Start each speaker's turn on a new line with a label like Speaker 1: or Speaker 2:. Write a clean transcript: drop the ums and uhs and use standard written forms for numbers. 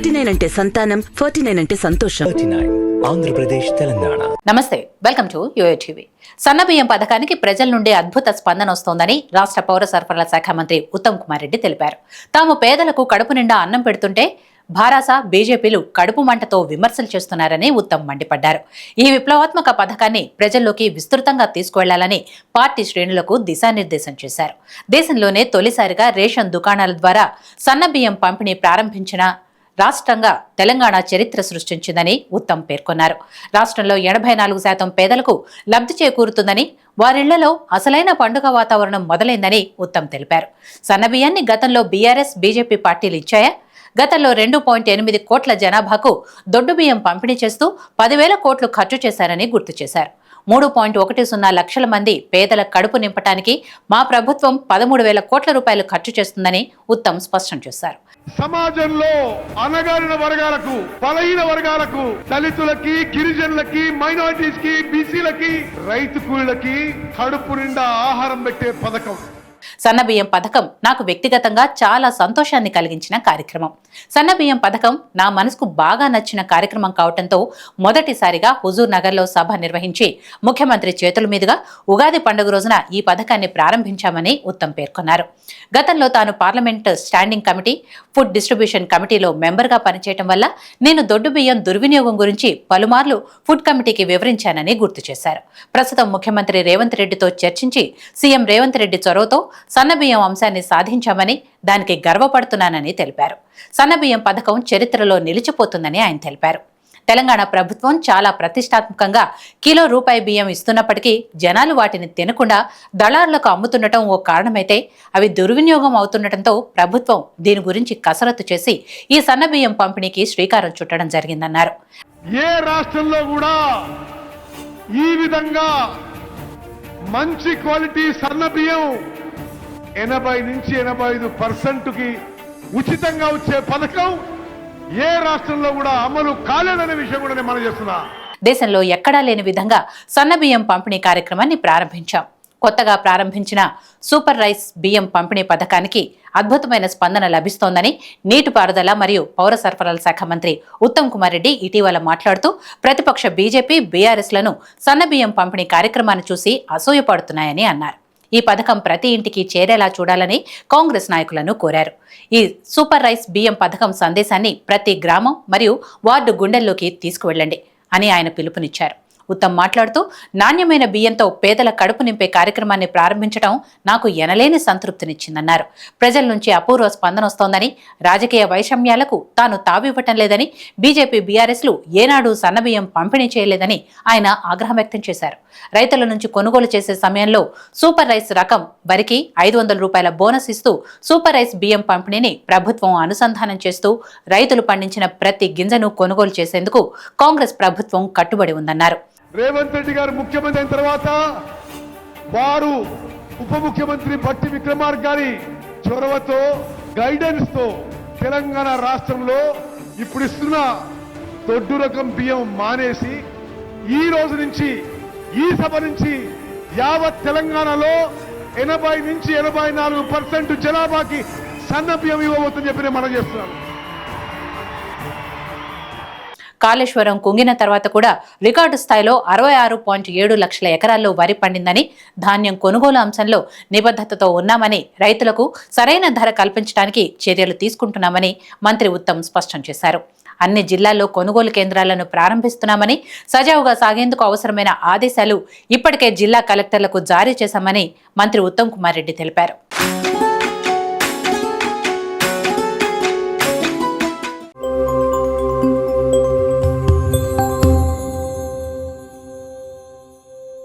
Speaker 1: 39 అంటే సంతానం, 49 అంటే సంతోషం.
Speaker 2: 39 ఆంధ్రప్రదేశ్ తెలంగాణ.
Speaker 3: నమస్తే, వెల్కమ్ టు టీవీ. సన్నబియ్యం పథకానికి ప్రజల నుండి అద్భుత స్పందన వస్తోందని రాష్ట్ర పౌర సరఫరాల శాఖ మంత్రి ఉత్తమ్ కుమార్ రెడ్డి తెలిపారు. తాము పేదలకు కడుపు నిండా అన్నం పెడుతుంటే భారాస బీజేపీలు కడుపు మంటతో విమర్శలు చేస్తున్నారని ఉత్తమ్ మండిపడ్డారు. ఈ విప్లవాత్మక పథకాన్ని ప్రజల్లోకి విస్తృతంగా తీసుకువెళ్లాలని పార్టీ శ్రేణులకు దిశానిర్దేశం చేశారు. దేశంలోనే తొలిసారిగా రేషన్ దుకాణాల ద్వారా సన్నబియ్యం పంపిణీ ప్రారంభించిన రాష్ట్రంగా తెలంగాణ చరిత్ర సృష్టించిందని ఉత్తమ్ పేర్కొన్నారు. రాష్ట్రంలో 84% పేదలకు లబ్ధి చేకూరుతుందని, వారిళ్లలో అసలైన పండుగ వాతావరణం మొదలైందని ఉత్తమ్ తెలిపారు. సన్నబియ్యాన్ని గతంలో బీఆర్ఎస్, బీజేపీ పార్టీలు ఇచ్చాయా? గతంలో 2.8 కోట్ల జనాభాకు దొడ్డు బియ్యం పంపిణీ చేస్తూ 10,000 కోట్లు ఖర్చు చేశారని గుర్తు చేశారు. 3.10 లక్షల మంది పేదల కడుపు నింపటానికి మా ప్రభుత్వం 13,000 కోట్ల రూపాయలు ఖర్చు చేస్తుందని ఉత్తమ్ స్పష్టం చేశారు.
Speaker 4: సమాజంలో అనగారిన వర్గాలకు, బలహీన వర్గాలకు, దళితులకి, గిరిజనులకి, మైనారిటీస్ కి, బీసీలకి, రైతు కూలీలకి కడుపు నిండా ఆహారం పెట్టే పథకం.
Speaker 3: సన్నబియ్యం పథకం నాకు వ్యక్తిగతంగా చాలా సంతోషాన్ని కలిగించిన కార్యక్రమం. సన్నబియ్యం పథకం నా మనసుకు బాగా నచ్చిన కార్యక్రమం కావడంతో మొదటిసారిగా హుజూర్ నగర్లో సభ నిర్వహించి ముఖ్యమంత్రి చేతుల మీదుగా ఉగాది పండుగ రోజున ఈ పథకాన్ని ప్రారంభించామని ఉత్తమ్ పేర్కొన్నారు. గతంలో తాను parliament standing committee, food distribution కమిటీలో మెంబర్గా పనిచేయడం వల్ల నేను దొడ్డు బియ్యం దుర్వినియోగం గురించి పలుమార్లు ఫుడ్ కమిటీకి వివరించానని గుర్తు చేశారు. ప్రస్తుతం ముఖ్యమంత్రి రేవంత్ రెడ్డితో చర్చించి సీఎం రేవంత్ రెడ్డి చొరవతో సన్నబియ్యం అంశాన్ని సాధించామని, దానికి గర్వపడుతున్నానని తెలిపారు. సన్నబియ్యం పథకం చరిత్రలో నిలిచిపోతుందని ఆయన తెలిపారు. తెలంగాణ ప్రభుత్వం చాలా ప్రతిష్టాత్మకంగా కిలో రూపాయి బియ్యం ఇస్తున్నప్పటికీ జనాలు వాటిని తినకుండా దళారులకు అమ్ముతుండటం ఓ కారణమైతే, అవి దుర్వినియోగం అవుతుండటంతో ప్రభుత్వం దీని గురించి కసరత్తు చేసి ఈ సన్నబియ్యం పంపిణీకి శ్రీకారం చుట్టడం జరిగిందన్నారు.
Speaker 4: ఏ రాష్ట్రంలో కూడా ఈ విధంగా మంచి క్వాలిటీ సన్నబియ్యం 80 నుంచి 85%కి ఉచితంగా వచ్చే పథకం ఏ రాష్ట్రంలో కూడా అమలు కాలేదనే విషయం కూడా నేను మనం చేస్తున్నా.
Speaker 3: దేశంలో ఎక్కడా లేని విధంగా సన్నబియ్యం పంపిణీ కార్యక్రమాన్ని ప్రారంభించాం. కొత్తగా ప్రారంభించిన సూపర్ రైస్ బియ్యం పంపిణీ పథకానికి అద్భుతమైన స్పందన లభిస్తోందని నీటిపారుదల మరియు పౌర సరఫరాల శాఖ మంత్రి ఉత్తమ్ కుమార్ రెడ్డి ఇటీవల మాట్లాడుతూ ప్రతిపక్ష బీజేపీ, బీఆర్ఎస్లను సన్నబియ్యం పంపిణీ కార్యక్రమాన్ని చూసి అసూయపడుతున్నాయని అన్నారు. ఈ పథకం ప్రతి ఇంటికి చేరేలా చూడాలని కాంగ్రెస్ నాయకులను కోరారు. ఈ సూపర్ రైస్ బియ్యం పథకం సందేశాన్ని ప్రతి గ్రామం మరియు వార్డు గుండెల్లోకి తీసుకువెళ్లండి అని ఆయన పిలుపునిచ్చారు. ఉత్తమ్ మాట్లాడుతూ నాణ్యమైన బియ్యంతో పేదల కడుపు నింపే కార్యక్రమాన్ని ప్రారంభించడం నాకు ఎనలేని సంతృప్తినిచ్చిందన్నారు. ప్రజల నుంచి అపూర్వ స్పందన వస్తోందని, రాజకీయ వైషమ్యాలకు తాను తావివ్వటం లేదని, బీజేపీ, బీఆర్ఎస్లు ఏనాడు సన్నబియ్యం పంపిణీ చేయలేదని ఆయన ఆగ్రహం వ్యక్తం చేశారు. రైతుల నుంచి కొనుగోలు చేసే సమయంలో సూపర్ రైస్ రకం వరికి 500 రూపాయల బోనస్ ఇస్తూ సూపర్ రైస్ బియ్యం పంపిణీని ప్రభుత్వం అనుసంధానం చేస్తూ రైతులు పండించిన ప్రతి గింజను కొనుగోలు చేసేందుకు కాంగ్రెస్ ప్రభుత్వం కట్టుబడి ఉందన్నారు.
Speaker 4: రేవంత్ రెడ్డి గారు ముఖ్యమంత్రి అయిన తర్వాత వారు ఉప ముఖ్యమంత్రి భట్టి విక్రమార్క గారి చొరవతో, గైడెన్స్ తో తెలంగాణ రాష్ట్రంలో ఇప్పుడు ఇస్తున్న దొడ్డు రకం బియ్యం మానేసి ఈ రోజు నుంచి, ఈ సభ నుంచి యావత్ తెలంగాణలో 80 నుంచి 84% జనాభాకి సన్న బియ్యం ఇవ్వబోతుందని చెప్పి నేను మనం చేస్తున్నాను.
Speaker 3: కాళేశ్వరం కుంగిన తర్వాత కూడా రికార్డు స్థాయిలో 66.7 లక్షల ఎకరాల్లో వరి పండిందని, ధాన్యం కొనుగోలు అంశంలో నిబద్ధతతో ఉన్నామని, రైతులకు సరైన ధర కల్పించడానికి చర్యలు తీసుకుంటున్నామని మంత్రి ఉత్తమ్ స్పష్టం చేశారు. అన్ని జిల్లాల్లో కొనుగోలు కేంద్రాలను ప్రారంభిస్తున్నామని, సజావుగా సాగేందుకు అవసరమైన ఆదేశాలు ఇప్పటికే జిల్లా కలెక్టర్లకు జారీ చేశామని మంత్రి ఉత్తమ్ కుమార్ రెడ్డి తెలిపారు.